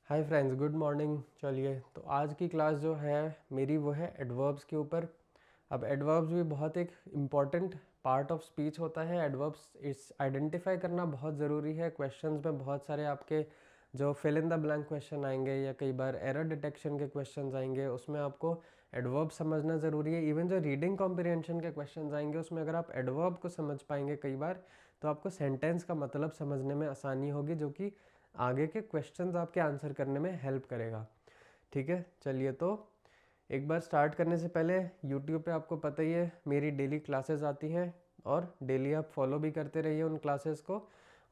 Hi friends, good morning. चलिए, तो आज की क्लास जो है मेरी वो है एडवर्ब्स के ऊपर। अब एडवर्ब्स भी बहुत एक इम्पॉर्टेंट पार्ट ऑफ स्पीच होता है। एडवर्ब्स इस आइडेंटिफाई करना बहुत ज़रूरी है। क्वेश्चंस में बहुत सारे आपके जो fill in the blank question आएंगे या कई बार एरर डिटेक्शन के क्वेश्चंस आएंगे, उसमें आपको एडवर्ब समझना ज़रूरी है। इवन जो रीडिंग कॉम्प्रिहेंशन के क्वेश्चंस आएंगे उसमें अगर आप एडवर्ब को समझ पाएंगे कई बार, तो आपको सेंटेंस का मतलब समझने में आसानी होगी, जो कि आगे के क्वेश्चंस आपके आंसर करने में हेल्प करेगा। ठीक है, चलिए, तो एक बार स्टार्ट करने से पहले यूट्यूब पे आपको पता ही है मेरी डेली क्लासेस आती हैं, और डेली आप फॉलो भी करते रहिए उन क्लासेस को।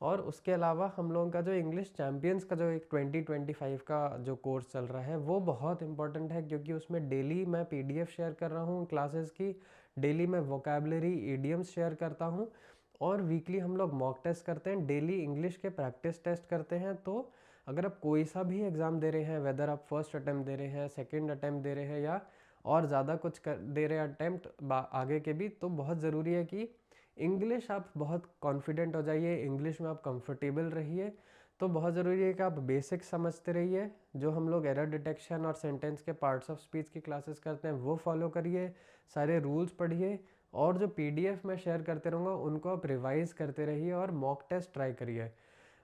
और उसके अलावा हम लोगों का जो इंग्लिश चैम्पियंस का जो एक 2025 का जो कोर्स चल रहा है वो बहुत इंपॉर्टेंट है, क्योंकि उसमें डेली मैं पीडीएफ शेयर कर रहा हूँ क्लासेस की। डेली मैं वोकेबलरी ईडियम्स शेयर करता हूँ, और वीकली हम लोग मॉक टेस्ट करते हैं, डेली इंग्लिश के प्रैक्टिस टेस्ट करते हैं। तो अगर आप कोई सा भी एग्ज़ाम दे रहे हैं, वेदर आप फर्स्ट अटैम्प्ट दे रहे हैं, सेकंड अटैम्प्ट दे रहे हैं, या और ज़्यादा कुछ दे रहे हैं अटैम्प्ट आगे के भी, तो बहुत ज़रूरी है कि इंग्लिश आप बहुत कॉन्फिडेंट हो जाइए, इंग्लिश में आप कंफर्टेबल रहिए। तो बहुत ज़रूरी है कि आप बेसिक समझते रहिए। जो हम लोग एरर डिटेक्शन और सेंटेंस के पार्ट्स ऑफ स्पीच की क्लासेस करते हैं वो फॉलो करिए, सारे रूल्स पढ़िए, और जो पीडीएफ मैं शेयर करते रहूँगा उनको आप रिवाइज करते रहिए और मॉक टेस्ट ट्राई करिए।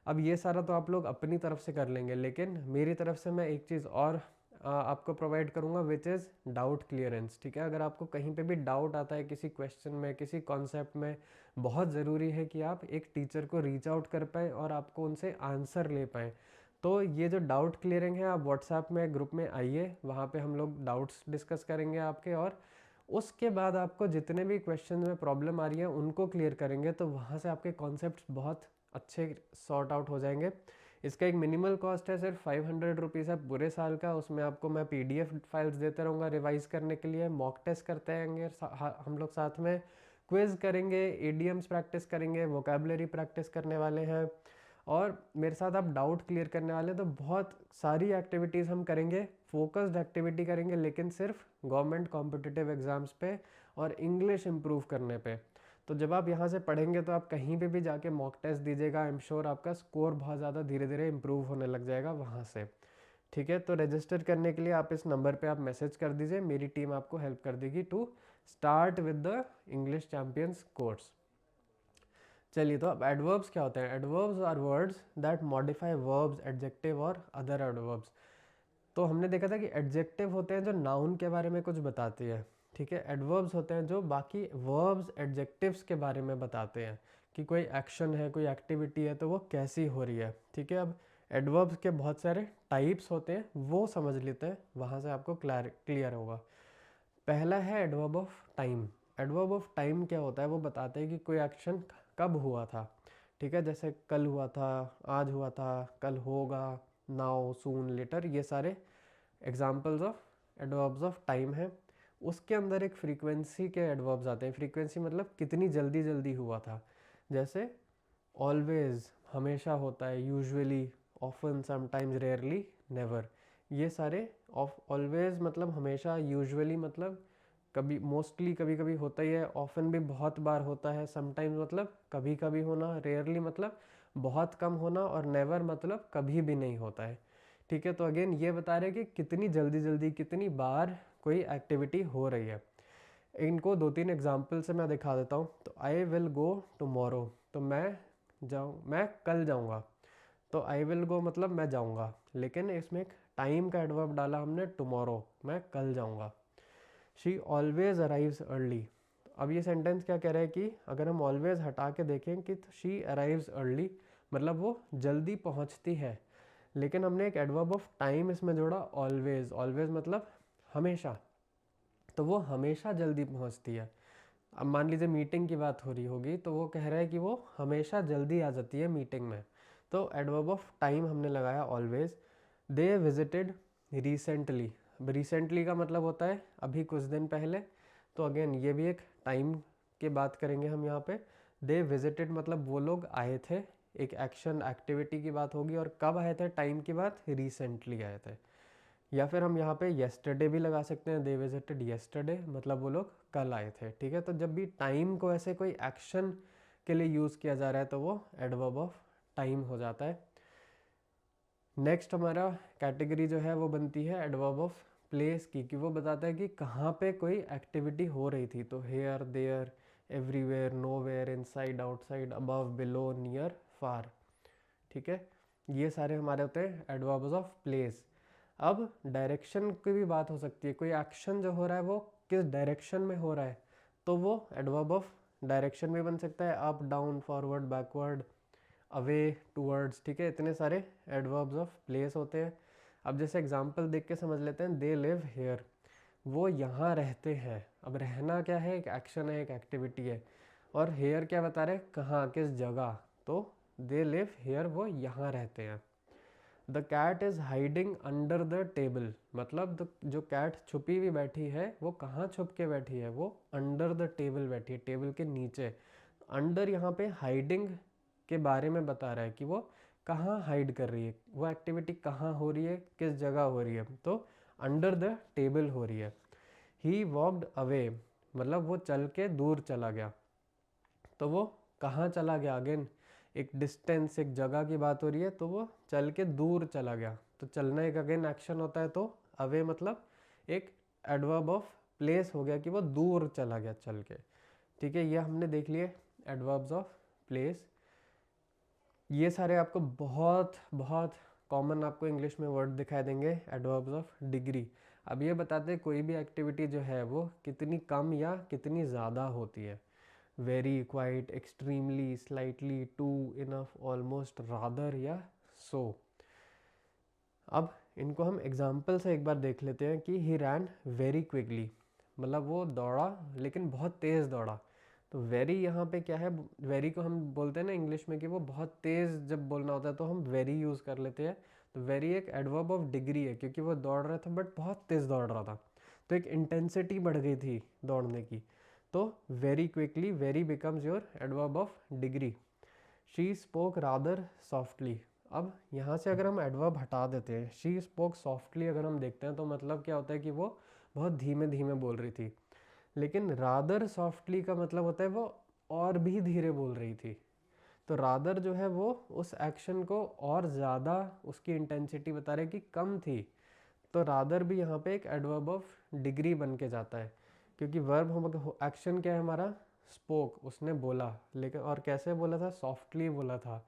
अब ये सारा तो आप लोग अपनी तरफ से कर लेंगे, लेकिन मेरी तरफ से मैं एक चीज़ और आपको प्रोवाइड करूँगा, विच इज़ डाउट क्लियरेंस। ठीक है, अगर आपको कहीं पे भी डाउट आता है किसी क्वेश्चन में, किसी कॉन्सेप्ट में, बहुत ज़रूरी है कि आप एक टीचर को रीच आउट कर पाए और आपको उनसे आंसर ले पाए। तो ये जो डाउट क्लियरिंग है, आप व्हाट्सएप में ग्रुप में आइए, वहाँ पे हम लोग डाउट्स डिस्कस करेंगे आपके, और उसके बाद आपको जितने भी क्वेश्चन में प्रॉब्लम आ रही है उनको क्लियर करेंगे, तो वहाँ से आपके कॉन्सेप्ट्स बहुत अच्छे सॉर्ट आउट हो जाएंगे। इसका एक मिनिमल कॉस्ट है, सिर्फ 500 रुपीज़ है पूरे साल का। उसमें आपको मैं पीडीएफ फाइल्स देता रहूँगा रिवाइज करने के लिए, मॉक टेस्ट करते रहेंगे हम लोग साथ में, क्विज करेंगे, ईडियम्स प्रैक्टिस करेंगे, वोकेबलरी प्रैक्टिस करने वाले हैं, और मेरे साथ आप डाउट क्लियर करने वाले हैं। तो बहुत सारी एक्टिविटीज़ हम करेंगे, फोकस्ड एक्टिविटी करेंगे, लेकिन सिर्फ गवर्नमेंट कॉम्पिटिटिव एग्ज़ाम्स पे और इंग्लिश इम्प्रूव करने पे। तो जब आप यहाँ से पढ़ेंगे तो आप कहीं पे भी जाके मॉक टेस्ट दीजिएगा, आई एम श्योर आपका स्कोर बहुत ज़्यादा धीरे धीरे इम्प्रूव होने लग जाएगा वहाँ से। ठीक है, तो रजिस्टर करने के लिए आप इस नंबर पे आप मैसेज कर दीजिए, मेरी टीम आपको हेल्प कर देगी to start with the English champions course. चलिए, तो अब एडवर्ब्स क्या होते हैं? Adverbs are words that modify verbs, adjective और अदर एडवर्ब्स। तो हमने देखा था कि एडजेक्टिव होते हैं जो नाउन के बारे में कुछ बताते हैं। ठीक है, एडवर्ब्स होते हैं जो बाकी वर्ब्स एडजेक्टिव्स के बारे में बताते हैं, कि कोई एक्शन है, कोई एक्टिविटी है तो वो कैसी हो रही है। ठीक है, अब एडवर्ब्स के बहुत सारे टाइप्स होते हैं, वो समझ लेते हैं, वहाँ से आपको क्लियर होगा। पहला है adverb of time. Adverb of time क्या होता है? वो बताते हैं कि कोई एक्शन कब हुआ था। ठीक है, जैसे कल हुआ था, आज हुआ था, कल होगा, नाउ, सून, लेटर, ये सारे examples of adverbs of time है। उसके अंदर एक फ्रीक्वेंसी के एडवर्ब्स आते हैं। फ्रीक्वेंसी मतलब कितनी जल्दी जल्दी हुआ था, जैसे ऑलवेज हमेशा होता है, usually, often, sometimes, rarely, never. ये सारे ऑफ ऑलवेज मतलब हमेशा, यूजुअली मतलब कभी, मोस्टली कभी कभी होता ही है, ऑफन भी बहुत बार होता है, समटाइम्स मतलब कभी कभी होना, रेयरली मतलब बहुत कम होना, और नेवर मतलब कभी भी नहीं होता है। ठीक है, तो अगेन ये बता रहे हैं कि कितनी जल्दी जल्दी, कितनी बार कोई एक्टिविटी हो रही है। इनको दो तीन एग्जाम्पल से मैं दिखा देता हूँ। तो आई विल गो टुमारो, तो मैं कल जाऊँगा। तो आई विल गो मतलब मैं जाऊँगा, लेकिन इसमें एक टाइम का एडवर्ब डाला हमने, टुमारो, मैं कल जाऊँगा। She always arrives early. अब ये सेंटेंस क्या कह रहा है कि अगर हम ऑलवेज हटा के देखें कि शी अराइव्स अर्ली मतलब वो जल्दी पहुंचती है, लेकिन हमने एक एडवर्ब ऑफ टाइम इसमें जोड़ा, ऑलवेज। ऑलवेज मतलब हमेशा, तो वो हमेशा जल्दी पहुंचती है। अब मान लीजिए मीटिंग की बात हो रही होगी, तो वो कह रहा है कि वो हमेशा जल्दी आ जाती है मीटिंग में। तो एडवर्ब ऑफ टाइम हमने लगाया ऑलवेज। They visited recently. अब रिसेंटली का मतलब होता है अभी कुछ दिन पहले, तो अगेन ये भी एक टाइम की बात करेंगे हम यहाँ पे। दे विजिटेड मतलब वो लोग आए थे, एक एक्शन एक्टिविटी की बात होगी, और कब आए थे, टाइम की बात, रिसेंटली आए थे। या फिर हम यहाँ पे येस्टरडे भी लगा सकते हैं, दे विजिटेड येस्टरडे मतलब वो लोग कल आए थे। ठीक है, तो जब भी टाइम को ऐसे कोई एक्शन के लिए यूज़ किया जा रहा है तो वो एडवर्ब ऑफ टाइम हो जाता है। नेक्स्ट हमारा कैटेगरी जो है वो बनती है एडवर्ब ऑफ प्लेस की, कि वो बताता है कि कहाँ पे कोई एक्टिविटी हो रही थी। तो here, there, everywhere, nowhere, inside, outside, above, below, near, far. ठीक है, ये सारे हमारे होते हैं एडवर्ब्स ऑफ प्लेस। अब डायरेक्शन की भी बात हो सकती है, कोई एक्शन जो हो रहा है वो किस डायरेक्शन में हो रहा है, तो वो एडवर्ब ऑफ डायरेक्शन भी बन सकता है, up, down, forward, backward, away, towards. ठीक है, इतने सारे एडवर्ब्स ऑफ प्लेस होते हैं। अब जैसे एग्जांपल देख के समझ लेते हैं, दे लिव हेयर, वो यहाँ रहते हैं। अब रहना क्या है, एक एक्शन है, एक एक्टिविटी है, और हेयर क्या बता रहे हैं, कहाँ, किस जगह। तो दे लिव हेयर, वो यहाँ रहते हैं। The cat is hiding under the table, मतलब जो कैट छुपी हुई बैठी है वो कहाँ छुप के बैठी है, वो अंडर द टेबल बैठी है, टेबल के नीचे। अंडर यहाँ पे हाइडिंग के बारे में बता रहा है कि वो कहाँ हाइड कर रही है, वो एक्टिविटी कहाँ हो रही है, किस जगह हो रही है, तो अंडर द टेबल हो रही है। ही वॉकड अवे, मतलब वो चल के दूर चला गया। तो वो कहाँ चला गया, अगेन एक डिस्टेंस, एक जगह की बात हो रही है, तो वो चल के दूर चला गया। तो चलना एक अगेन एक्शन होता है, तो अवे मतलब एक एडवर्ब ऑफ प्लेस हो गया कि वो दूर चला गया चल के। ठीक है, ये हमने देख लिए एडवर्ब्स ऑफ प्लेस। ये सारे आपको बहुत बहुत कॉमन आपको इंग्लिश में वर्ड दिखाई देंगे, एडवर्ब्स ऑफ डिग्री। अब ये बताते हैं कोई भी एक्टिविटी जो है वो कितनी कम या कितनी ज़्यादा होती है। Very, quite, extremely, slightly, too, enough, almost, rather या सो। अब इनको हम एग्जाम्पल से एक बार देख लेते हैं कि ही रैन वेरी क्विकली, मतलब वो दौड़ा लेकिन बहुत तेज़ दौड़ा। तो वेरी यहाँ पे क्या है, वेरी को हम बोलते हैं ना इंग्लिश में कि वो बहुत तेज़ जब बोलना होता है तो हम वेरी यूज़ कर लेते हैं। तो वेरी एक एडवर्ब ऑफ डिग्री है, क्योंकि वो दौड़ रहा था बट बहुत तेज़ दौड़ रहा था, तो एक इंटेंसिटी बढ़ गई थी दौड़ने की। तो very quickly, very becomes your adverb of degree. She spoke rather softly, अब यहाँ से अगर हम एडवर्ब हटा देते हैं, शी स्पोक सॉफ्टली अगर हम देखते हैं तो मतलब क्या होता है कि वो बहुत धीमे धीमे बोल रही थी। लेकिन रादर सॉफ्टली का मतलब होता है वो और भी धीरे बोल रही थी। तो रादर जो है वो उस एक्शन को और ज़्यादा, उसकी इंटेंसिटी बता रहे कि कम थी। तो रादर भी यहाँ पे एक एडवर्ब ऑफ डिग्री बन के जाता है, क्योंकि वर्ब हम एक्शन क्या है हमारा, स्पोक, उसने बोला, लेकिन और कैसे बोला था, सॉफ्टली बोला था।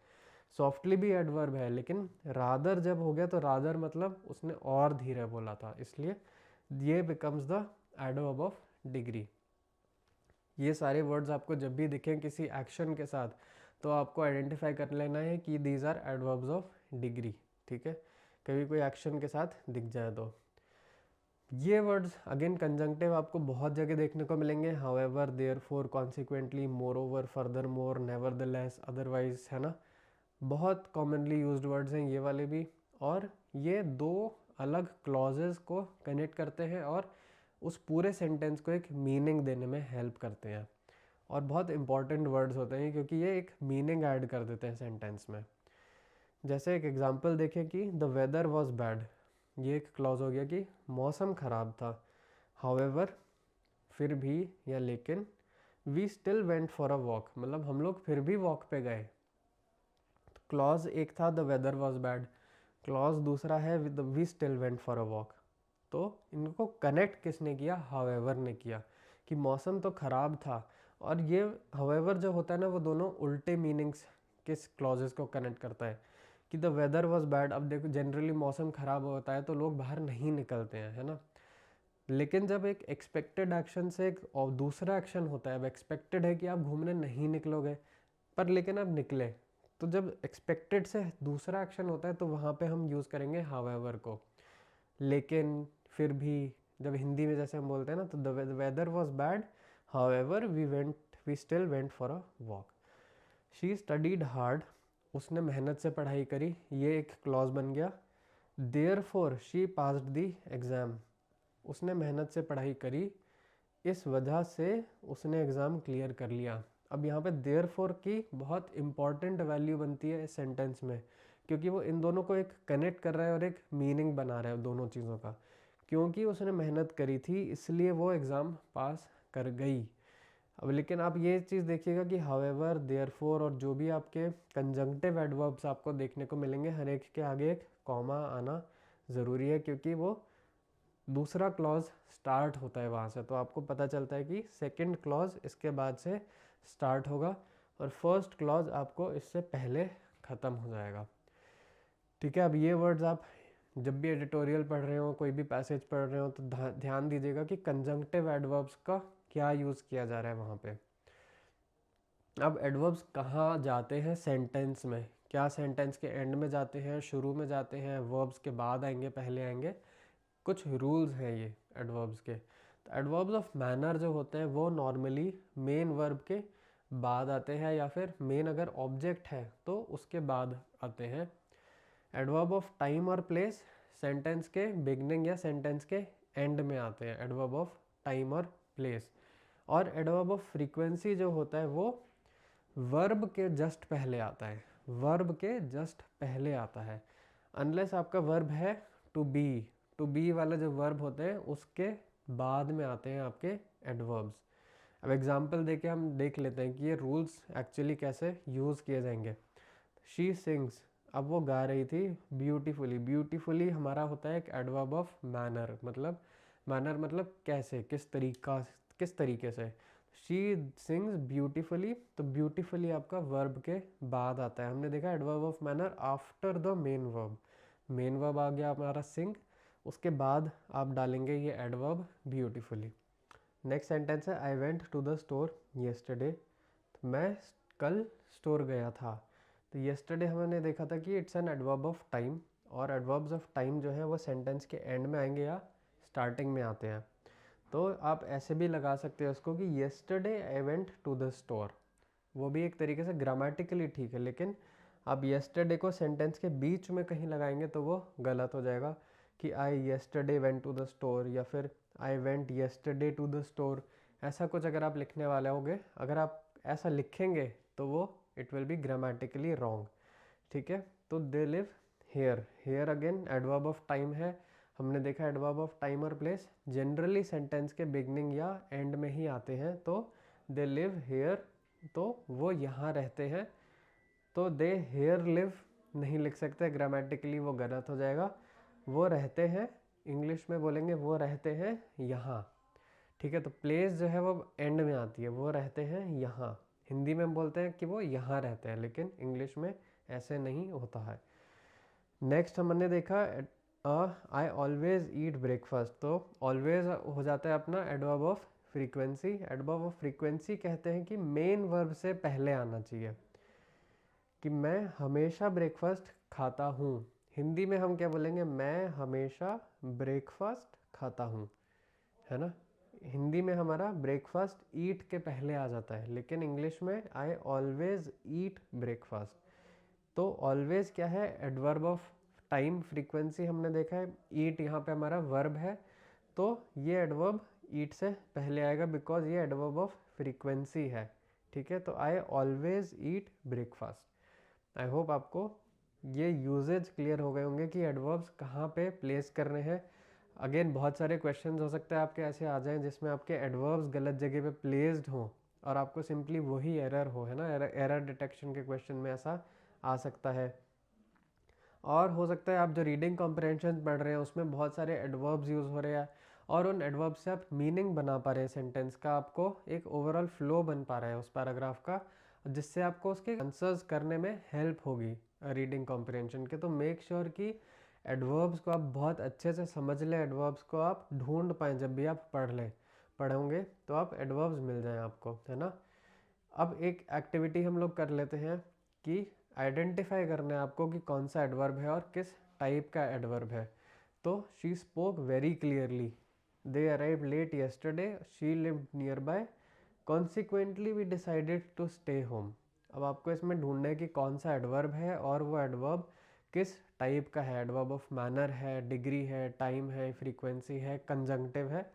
सॉफ्टली भी एडवर्ब है, लेकिन रादर जब हो गया तो रादर मतलब उसने और धीरे बोला था, इसलिए ये becomes the adverb of degree. ये सारे वर्ड्स आपको जब भी दिखें किसी एक्शन के साथ तो आपको आइडेंटिफाई कर लेना है कि these are adverbs of degree. ठीक है, कभी कोई एक्शन के साथ दिख जाए तो। ये वर्ड्स अगेन कंजंक्टिव आपको बहुत जगह देखने को मिलेंगे, however, therefore, consequently, moreover, furthermore, nevertheless, otherwise, है ना। बहुत कॉमनली यूज्ड वर्ड्स हैं ये वाले भी, और ये दो अलग क्लॉजेस को कनेक्ट करते हैं और उस पूरे सेंटेंस को एक मीनिंग देने में हेल्प करते हैं। और बहुत इंपॉर्टेंट वर्ड्स होते हैं क्योंकि ये एक मीनिंग ऐड कर देते हैं सेंटेंस में। जैसे एक एग्जांपल देखें कि द वेदर वॉज बैड, ये एक क्लॉज हो गया कि मौसम ख़राब था। हाउएवर, फिर भी या लेकिन, we still went for a walk, मतलब हम लोग फिर भी वॉक पे गए। क्लॉज एक था the weather was bad, clause दूसरा है with we still went for a walk. तो इनको कनेक्ट किसने किया, हाउएवर ने किया, कि मौसम तो ख़राब था। और ये हाउएवर जो होता है ना वो दोनों उल्टे मीनिंग्स किस क्लॉजेस को कनेक्ट करता है, कि द वेदर वॉज बैड, अब देखो जनरली मौसम ख़राब होता है तो लोग बाहर नहीं निकलते हैं, है ना। लेकिन जब एक एक्सपेक्टेड एक्शन से एक और दूसरा एक्शन होता है, अब एक्सपेक्टेड है कि आप घूमने नहीं निकलोगे पर लेकिन आप निकले, तो जब एक्सपेक्टेड से दूसरा एक्शन होता है तो वहाँ पे हम यूज़ करेंगे हाउएवर को। लेकिन, फिर भी, जब हिंदी में जैसे हम बोलते हैं ना, तो the weather was bad, however we still went for a walk. She studied hard, उसने मेहनत से पढ़ाई करी, ये एक क्लॉज बन गया। Therefore she passed the exam, उसने मेहनत से पढ़ाई करी, इस वजह से उसने एग्ज़ाम क्लियर कर लिया। अब यहाँ पे देयरफॉर की बहुत इंपॉर्टेंट वैल्यू बनती है इस सेंटेंस में, क्योंकि वो इन दोनों को एक कनेक्ट कर रहा है और एक मीनिंग बना रहा है दोनों चीज़ों का। क्योंकि उसने मेहनत करी थी इसलिए वो एग्ज़ाम पास कर गई। अब लेकिन आप ये चीज़ देखिएगा कि हाउएवर, देयरफॉर और जो भी आपके कंजंक्टिव एडवर्ब्स आपको देखने को मिलेंगे, हर एक के आगे एक कॉमा आना ज़रूरी है, क्योंकि वो दूसरा क्लॉज स्टार्ट होता है वहाँ से, तो आपको पता चलता है कि सेकंड क्लॉज इसके बाद से स्टार्ट होगा और फर्स्ट क्लॉज आपको इससे पहले ख़त्म हो जाएगा। ठीक है, अब ये वर्ड्स आप जब भी एडिटोरियल पढ़ रहे हो, कोई भी पैसेज पढ़ रहे हो, तो ध्यान दीजिएगा कि कंजंक्टिव एडवर्ब्स का क्या यूज़ किया जा रहा है वहाँ पे। अब एडवर्ब्स कहाँ जाते हैं सेंटेंस में, क्या सेंटेंस के एंड में जाते हैं, शुरू में जाते हैं, वर्ब्स के बाद आएंगे, पहले आएंगे, कुछ रूल्स हैं ये एडवर्ब्स के। तो एडवर्ब्स ऑफ मैनर जो होते हैं वो नॉर्मली मेन वर्ब के बाद आते हैं, या फिर मेन अगर ऑब्जेक्ट है तो उसके बाद आते हैं। एडवर्ब ऑफ टाइम और प्लेस सेंटेंस के बिगनिंग या सेंटेंस के एंड में आते हैं, एडवर्ब ऑफ टाइम और प्लेस। और एडवर्ब ऑफ फ्रीक्वेंसी जो होता है वो वर्ब के जस्ट पहले आता है, वर्ब के जस्ट पहले आता है, अनलेस आपका वर्ब है टू बी वाला जो वर्ब होते हैं उसके बाद में आते हैं आपके एडवर्ब्स। अब एग्जांपल देके हम देख लेते हैं कि ये रूल्स एक्चुअली कैसे यूज़ किए जाएंगे। शी सिंग्स, अब वो गा रही थी ब्यूटीफुली, ब्यूटीफुली हमारा होता है एक एडवर्ब ऑफ मैनर, मतलब कैसे, किस तरीके से। शी सिंग्स ब्यूटीफुली, तो ब्यूटीफुली आपका वर्ब के बाद आता है। हमने देखा adverb of manner after the main verb आ गया हमारा सिंग, उसके बाद आप डालेंगे ये एडवर्ब ब्यूटीफुली। नेक्स्ट सेंटेंस है I went to the store yesterday, मैं कल स्टोर गया था। तो येस्टरडे हमने देखा था कि it's an adverb of time, और एडवर्ब्स ऑफ टाइम जो है वो सेंटेंस के एंड में आएंगे या स्टार्टिंग में आते हैं। तो आप ऐसे भी लगा सकते हो इसको कि yesterday I went to the store, वो भी एक तरीके से ग्रामेटिकली ठीक है, लेकिन आप येस्टरडे को सेंटेंस के बीच में कहीं लगाएंगे तो वो गलत हो जाएगा कि I yesterday went to the store, या फिर I went yesterday to the store, ऐसा कुछ अगर आप लिखने वाले होंगे, अगर आप ऐसा लिखेंगे तो वो it will be grammatically wrong. ठीक है, तो they live here, here again adverb of time है, हमने देखा एडवर्ब ऑफ टाइम और प्लेस जनरली सेंटेंस के बिगनिंग या एंड में ही आते हैं। तो दे लिव हेयर, तो वो यहाँ रहते हैं, तो दे हेयर लिव नहीं लिख सकते, ग्रामेटिकली वो गलत हो जाएगा। वो रहते हैं, इंग्लिश में बोलेंगे वो रहते हैं यहाँ। ठीक है, तो प्लेस जो है वो एंड में आती है, वो रहते हैं यहाँ। हिंदी में हम बोलते हैं कि वो यहाँ रहते हैं, लेकिन इंग्लिश में ऐसे नहीं होता है। नेक्स्ट हमने देखा आई ऑलवेज ईट ब्रेकफास्ट, तो ऑलवेज हो जाता है अपना adverb of frequency. Adverb of frequency कहते हैं कि मेन वर्ब से पहले आना चाहिए, कि मैं हमेशा ब्रेकफास्ट खाता हूँ। हिंदी में हम क्या बोलेंगे, मैं हमेशा ब्रेकफास्ट खाता हूँ, है ना। हिंदी में हमारा ब्रेकफास्ट ईट के पहले आ जाता है, लेकिन इंग्लिश में आई ऑलवेज ईट ब्रेकफास्ट। तो ऑलवेज क्या है, एडवर्ब ऑफ टाइम फ्रीक्वेंसी हमने देखा है, ईट यहाँ पे हमारा वर्ब है, तो ये एडवर्ब ईट से पहले आएगा बिकॉज ये एडवर्ब ऑफ फ्रीक्वेंसी है। ठीक है, तो I always eat breakfast. I hope आपको ये यूजेज क्लियर हो गए होंगे कि एडवर्ब्स कहाँ पे प्लेस करने हैं। अगेन बहुत सारे क्वेश्चंस हो सकते हैं आपके ऐसे आ जाएं जिसमें आपके एडवर्ब्स गलत जगह पे प्लेस्ड हों और आपको सिंपली वही एरर हो, है ना, एरर डिटेक्शन के क्वेश्चन में ऐसा आ सकता है। और हो सकता है आप जो रीडिंग कॉम्प्रहेंशन पढ़ रहे हैं उसमें बहुत सारे एडवर्ब्स यूज़ हो रहे हैं और उन एडवर्ब से आप मीनिंग बना पा रहे हैं सेंटेंस का, आपको एक ओवरऑल फ्लो बन पा रहा है उस पैराग्राफ का, जिससे आपको उसके आंसर्स करने में हेल्प होगी रीडिंग कॉम्प्रहेंशन के। तो मेक श्योर कि एडवर्ब्स को आप बहुत अच्छे से समझ लें, एडवर्ब्स को आप ढूंढ पाएँ, जब भी आप पढ़ोगे तो आप एडवर्ब्स मिल जाएं आपको, है ना। अब एक एक्टिविटी हम लोग कर लेते हैं कि आइडेंटिफाई करना है आपको कि कौन सा एडवर्ब है और किस टाइप का एडवर्ब है। तो she spoke very clearly, they arrive late yesterday, she lived near by, consequently we decided to stay home. अब आपको इसमें ढूंढना है कि कौन सा एडवर्ब है और वो एडवर्ब किस टाइप का है। एडवर्ब ऑफ मैनर है, डिग्री है, टाइम है, फ्रीक्वेंसी है, कंजंक्टिव है,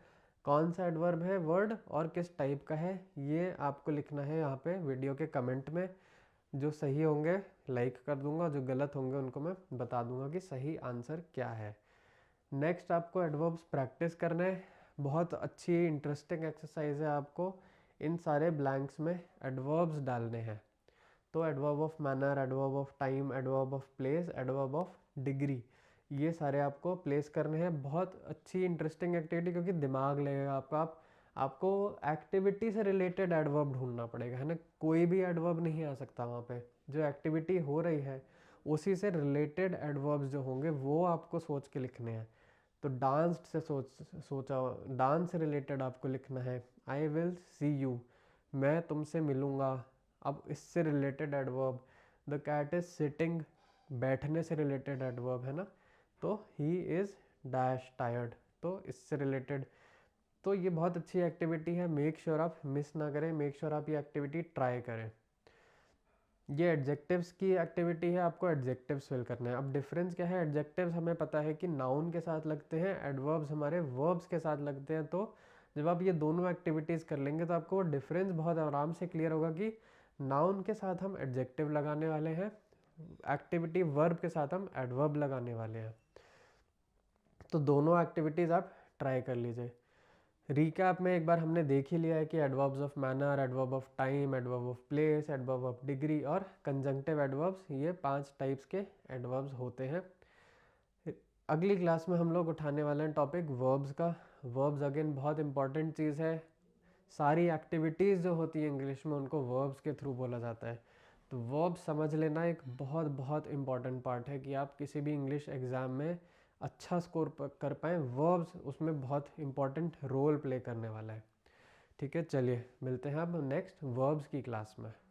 कौन सा एडवर्ब है, वर्ड, और किस टाइप का है, ये आपको लिखना है यहाँ पे वीडियो के कमेंट में। जो सही होंगे लाइक कर दूंगा, जो गलत होंगे उनको मैं बता दूंगा कि सही आंसर क्या है। नेक्स्ट आपको एडवर्ब्स प्रैक्टिस करना है, बहुत अच्छी इंटरेस्टिंग एक्सरसाइज है, आपको इन सारे ब्लैंक्स में एडवर्ब्स डालने हैं। तो adverb of manner, adverb of time, adverb of place, adverb of degree, ये सारे आपको प्लेस करने हैं। बहुत अच्छी इंटरेस्टिंग एक्टिविटी, क्योंकि दिमाग लगेगा आपका। आपको एक्टिविटी से रिलेटेड एडवर्ब ढूंढना पड़ेगा, है ना। कोई भी एडवर्ब नहीं आ सकता वहाँ पे। जो एक्टिविटी हो रही है उसी से रिलेटेड एडवर्ब्स जो होंगे वो आपको सोच के लिखने हैं। तो डांस से सोचा, डांस से रिलेटेड आपको लिखना है आई विल सी यू, मैं तुमसे मिलूँगा। अब इससे related adverb, the cat is sitting, बैठने से रिलेटेड एडवर्ब, है ना। तो ही इज़ डैश टायर्ड, तो इससे रिलेटेड। तो ये बहुत अच्छी एक्टिविटी है, मेक श्योर आप मिस ना करें, मेक श्योर आप ये एक्टिविटी ट्राई करें। ये एडजेक्टिव्स की एक्टिविटी है, आपको एडजेक्टिव्स फिल करना है। अब डिफरेंस क्या है, एडजेक्टिव्स हमें पता है कि नाउन के साथ लगते हैं, एडवर्ब्स हमारे वर्ब्स के साथ लगते हैं। तो जब आप ये दोनों एक्टिविटीज़ कर लेंगे तो आपको डिफरेंस बहुत आराम से क्लियर होगा कि नाउन के साथ हम एडजेक्टिव लगाने वाले हैं, एक्टिविटी वर्ब के साथ हम एडवर्ब लगाने वाले हैं। तो दोनों एक्टिविटीज़ आप ट्राई कर लीजिए। रिकैप में एक बार हमने देख ही लिया है कि adverbs of manner, adverb of time, adverb of place, adverb of degree और कंजंक्टिव एडवर्ब्स, ये 5 टाइप्स के एडवर्ब्स होते हैं। अगली क्लास में हम लोग उठाने वाले हैं टॉपिक वर्ब्स का। वर्ब्स अगेन बहुत इंपॉर्टेंट चीज़ है। सारी एक्टिविटीज़ जो होती है इंग्लिश में उनको वर्ब्स के थ्रू बोला जाता है। तो वर्ब्स समझ लेना एक बहुत बहुत इम्पॉर्टेंट पार्ट है कि आप किसी भी इंग्लिश एग्ज़ाम में अच्छा स्कोर कर पाएँ। वर्ब्स उसमें बहुत इम्पॉर्टेंट रोल प्ले करने वाला है। ठीक है, चलिए मिलते हैं अब नेक्स्ट वर्ब्स की क्लास में।